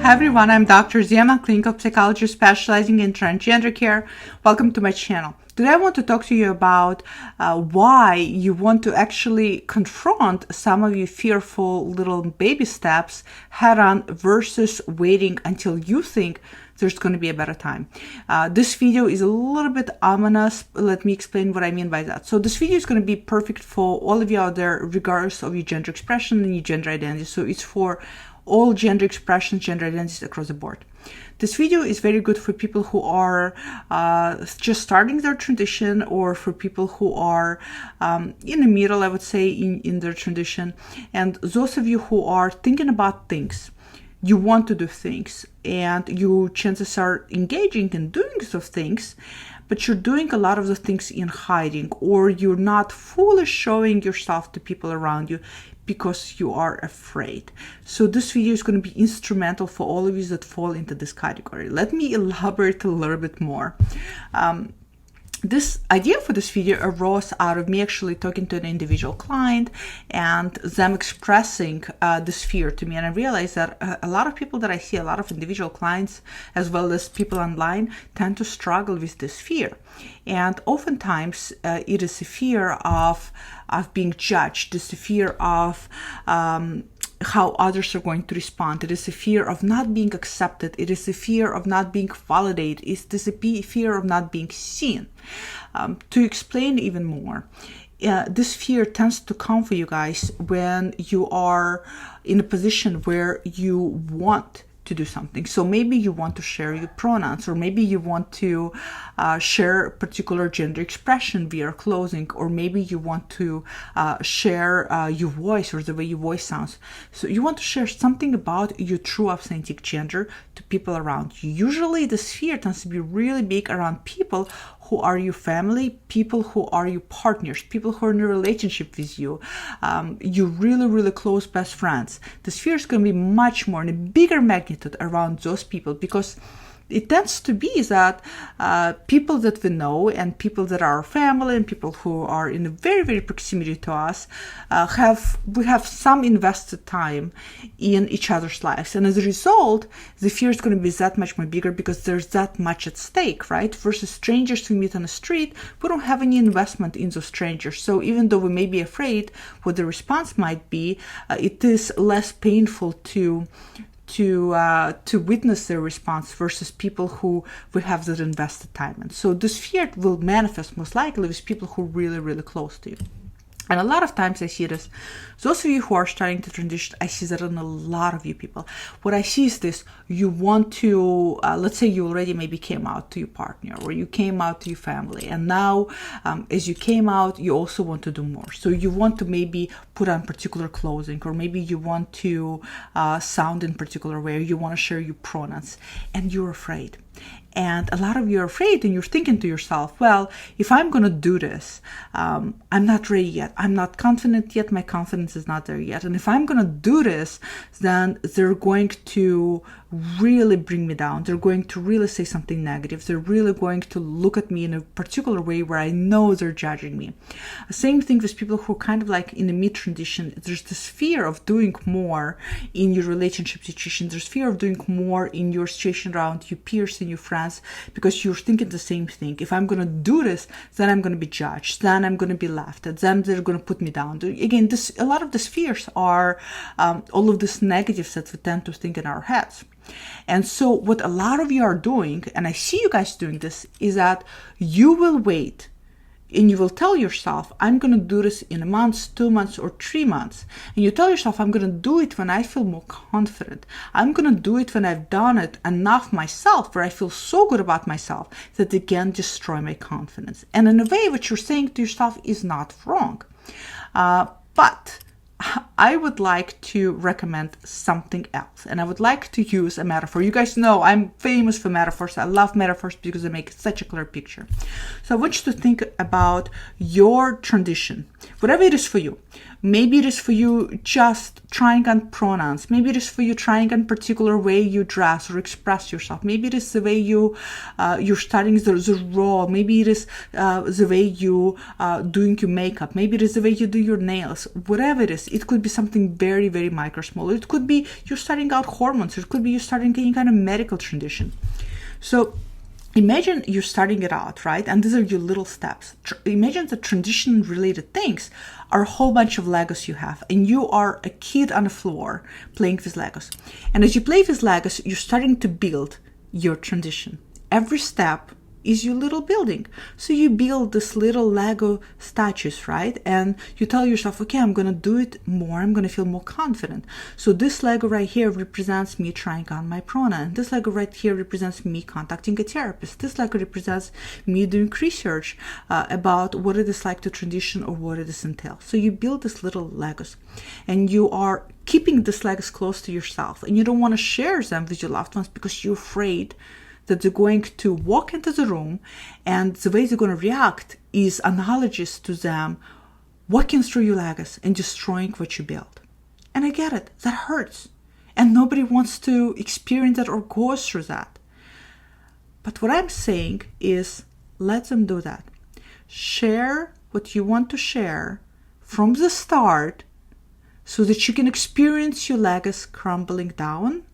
Hi everyone, I'm Dr. Zia, a clinical psychologist specializing in transgender care. Welcome to my channel. Today I want to talk to you about why you want to actually confront some of your fearful little baby steps head on versus waiting until you think there's going to be a better time. This video is a little bit ominous. Let me explain what I mean by that. So this video is going to be perfect for all of you out there, regardless of your gender expression and your gender identity. So it's for all gender expressions, gender identities across the board. This video is very good for people who are just starting their transition, or for people who are in the middle, I would say, in their transition. And those of you who are thinking about things, you want to do things, and your chances are engaging in doing those things, but you're doing a lot of the things in hiding, or you're not fully showing yourself to people around you because you are afraid. So this video is going to be instrumental for all of you that fall into this category. Let me elaborate a little bit more. This idea for this video arose out of me actually talking to an individual client and them expressing this fear to me. And I realized that a lot of people that I see, a lot of individual clients, as well as people online, tend to struggle with this fear. And oftentimes it is a fear of being judged. It's a fear of how others are going to respond. It is a fear of not being accepted. It is a fear of not being validated. It is a fear of not being seen. To explain even more, this fear tends to come for you guys when you are in a position where you want to do something. So maybe you want to share your pronouns, or maybe you want to share a particular gender expression via clothing, or maybe you want to share your voice or the way your voice sounds. So you want to share something about your true authentic gender to people around you. Usually this fear tends to be really big around people who are your family, people who are your partners, people who are in a relationship with you, your really, really close best friends. This fear is going to be much more in a bigger magnitude around those people, because it tends to be that people that we know and people that are our family and people who are in a very, very proximity to us, we have some invested time in each other's lives. And as a result, the fear is going to be that much more bigger because there's that much at stake, right? Versus strangers we meet on the street, we don't have any investment in those strangers. So even though we may be afraid what the response might be, it is less painful to witness their response versus people who will have that invested time. And so this fear will manifest most likely with people who are really, really close to you. And a lot of times I see this. Those of you who are starting to transition, I see that in a lot of you people. What I see is this: you want to, let's say you already maybe came out to your partner, or you came out to your family, and now as you came out, you also want to do more. So you want to maybe put on particular clothing, or maybe you want to sound in particular way, you want to share your pronouns, and you're afraid. And a lot of you are afraid, and you're thinking to yourself, well, if I'm going to do this, I'm not ready yet. I'm not confident yet. My confidence is not there yet. And if I'm going to do this, then they're going to really bring me down. They're going to really say something negative. They're really going to look at me in a particular way where I know they're judging me. Same thing with people who are kind of like in the mid-transition. There's this fear of doing more in your relationship situation. There's fear of doing more in your situation around your peers and your friends, because you're thinking the same thing. If I'm going to do this, then I'm going to be judged. Then I'm going to be laughed at. Then they're going to put me down. Again, a lot of these fears are all of these negatives that we tend to think in our heads. And so what a lot of you are doing, and I see you guys doing this, is that you will wait and you will tell yourself, I'm going to do this in a month, 2 months, or 3 months. And you tell yourself, I'm going to do it when I feel more confident. I'm going to do it when I've done it enough myself, where I feel so good about myself that it can destroy my confidence. And in a way, what you're saying to yourself is not wrong. But I would like to recommend something else, and I would like to use a metaphor. You guys know I'm famous for metaphors. I love metaphors because they make such a clear picture. So I want you to think about your transition. Whatever it is for you. Maybe it is for you just trying on pronouns. Maybe it is for you trying on particular way you dress or express yourself. Maybe it is the way you're starting the role. Maybe it is the way you doing your makeup. Maybe it is the way you do your nails. Whatever it is, it could be something very, very micro small. It could be you're starting out hormones. It could be you're starting any kind of medical transition. So imagine you're starting it out, right? And these are your little steps. Imagine the transition related things are a whole bunch of Legos you have, and you are a kid on the floor playing with Legos. And as you play with Legos, you're starting to build your transition. Every step is your little building. So you build this little Lego statues, right? And you tell yourself, okay, I'm going to do it more. I'm going to feel more confident. So this Lego right here represents me trying on my pronoun. This Lego right here represents me contacting a therapist. This Lego represents me doing research about what it is like to transition or what it is entail. So you build this little Legos, and you are keeping these Legos close to yourself, and you don't want to share them with your loved ones because you're afraid that they're going to walk into the room, and the way they're going to react is analogous to them walking through your Legos and destroying what you built. And I get it, that hurts. And nobody wants to experience that or go through that. But what I'm saying is, let them do that. Share what you want to share from the start so that you can experience your Legos crumbling down,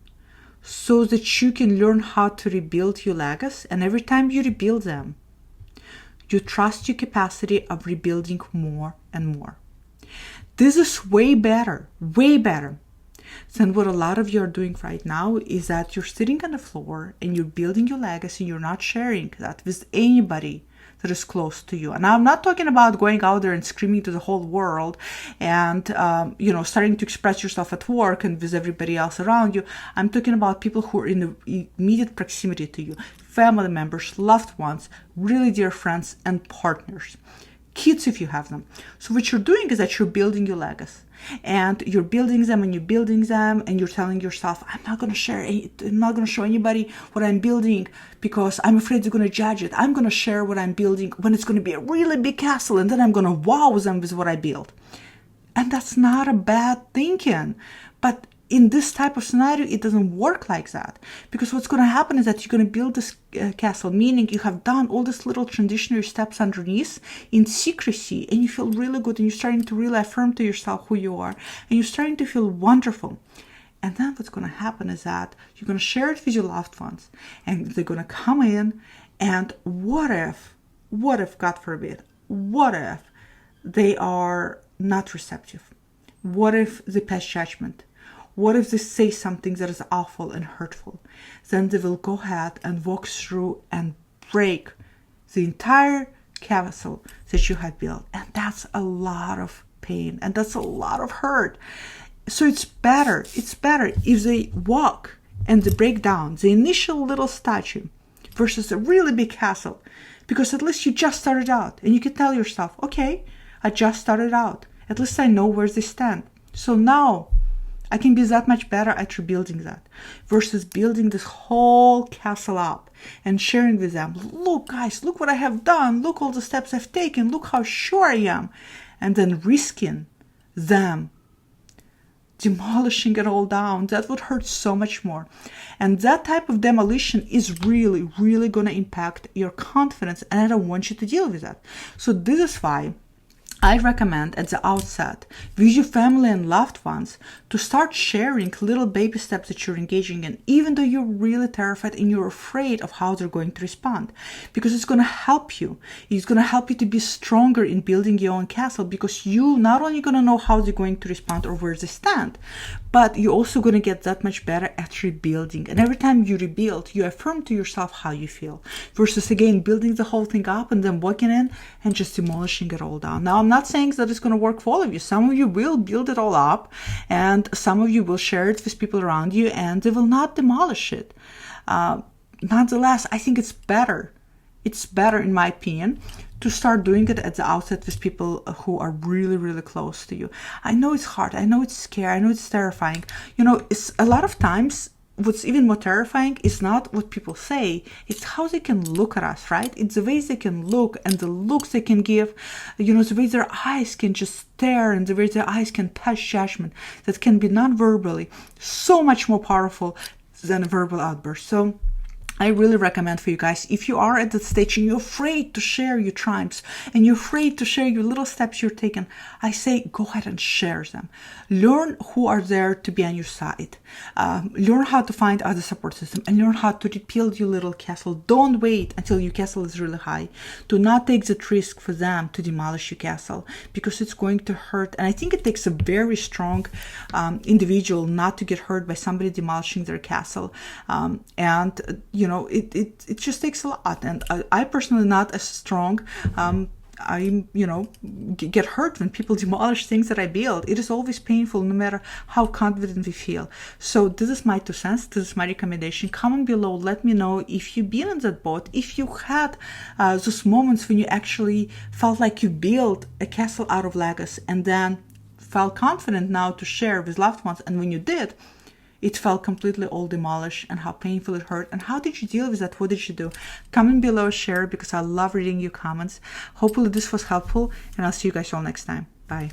so that you can learn how to rebuild your Legos. And every time you rebuild them, you trust your capacity of rebuilding more and more. This is way better than what a lot of you are doing right now, is that you're sitting on the floor and you're building your Legos and you're not sharing that with anybody that is close to you. And I'm not talking about going out there and screaming to the whole world and, starting to express yourself at work and with everybody else around you. I'm talking about people who are in the immediate proximity to you, family members, loved ones, really dear friends, and partners. Kids, if you have them. So what you're doing is that you're building your Legos. And you're building them and you're building them and you're telling yourself, I'm not going to show anybody what I'm building because I'm afraid they're going to judge it. I'm going to share what I'm building when it's going to be a really big castle, and then I'm going to wow them with what I build. And that's not a bad thinking. But in this type of scenario, it doesn't work like that, because what's going to happen is that you're going to build this castle, meaning you have done all these little transitionary steps underneath in secrecy, and you feel really good, and you're starting to really affirm to yourself who you are, and you're starting to feel wonderful. And then what's going to happen is that you're going to share it with your loved ones, and they're going to come in, and what if, God forbid, what if they are not receptive? What if they pass judgment? What if they say something that is awful and hurtful? Then they will go ahead and walk through and break the entire castle that you had built. And that's a lot of pain, and that's a lot of hurt. So it's better if they walk and they break down the initial little statue versus a really big castle, because at least you just started out, and you can tell yourself, okay, I just started out. At least I know where they stand. So now I can be that much better at rebuilding that, versus building this whole castle up and sharing with them, look guys, look what I have done, look all the steps I've taken, look how sure I am, and then risking them demolishing it all down. That would hurt so much more. And that type of demolition is really, really going to impact your confidence, and I don't want you to deal with that. So this is why I recommend at the outset with your family and loved ones to start sharing little baby steps that you're engaging in, even though you're really terrified and you're afraid of how they're going to respond, because it's going to help you. It's going to help you to be stronger in building your own castle, because you not only going to know how they're going to respond or where they stand, but you're also going to get that much better at rebuilding. And every time you rebuild, you affirm to yourself how you feel, versus again building the whole thing up and then walking in and just demolishing it all down. Now, I'm not saying that it's going to work for all of you. Some of you will build it all up, and some of you will share it with people around you, and they will not demolish it. Nonetheless, I think it's better. It's better, in my opinion, to start doing it at the outset with people who are really, really close to you. I know it's hard. I know it's scary. I know it's terrifying. It's a lot of times what's even more terrifying is not what people say, it's how they can look at us, right? It's the ways they can look and the looks they can give, the way their eyes can just stare and the way their eyes can touch judgment that can be non-verbally so much more powerful than a verbal outburst. So I really recommend for you guys, if you are at that stage and you're afraid to share your triumphs and you're afraid to share your little steps you're taking, I say go ahead and share them. Learn who are there to be on your side. Learn how to find other support system and learn how to rebuild your little castle. Don't wait until your castle is really high. Do not take that risk for them to demolish your castle, because it's going to hurt. And I think it takes a very strong individual not to get hurt by somebody demolishing their castle. It just takes a lot. And I personally not as strong. I get hurt when people demolish things that I build. It is always painful no matter how confident we feel. So this is my 2 cents. This is my recommendation. Comment below. Let me know if you've been in that boat, if you had those moments when you actually felt like you built a castle out of Legos and then felt confident now to share with loved ones. And when you did, it felt completely all demolished, and how painful it hurt. And how did you deal with that? What did you do? Comment below, share, because I love reading your comments. Hopefully this was helpful, and I'll see you guys all next time. Bye.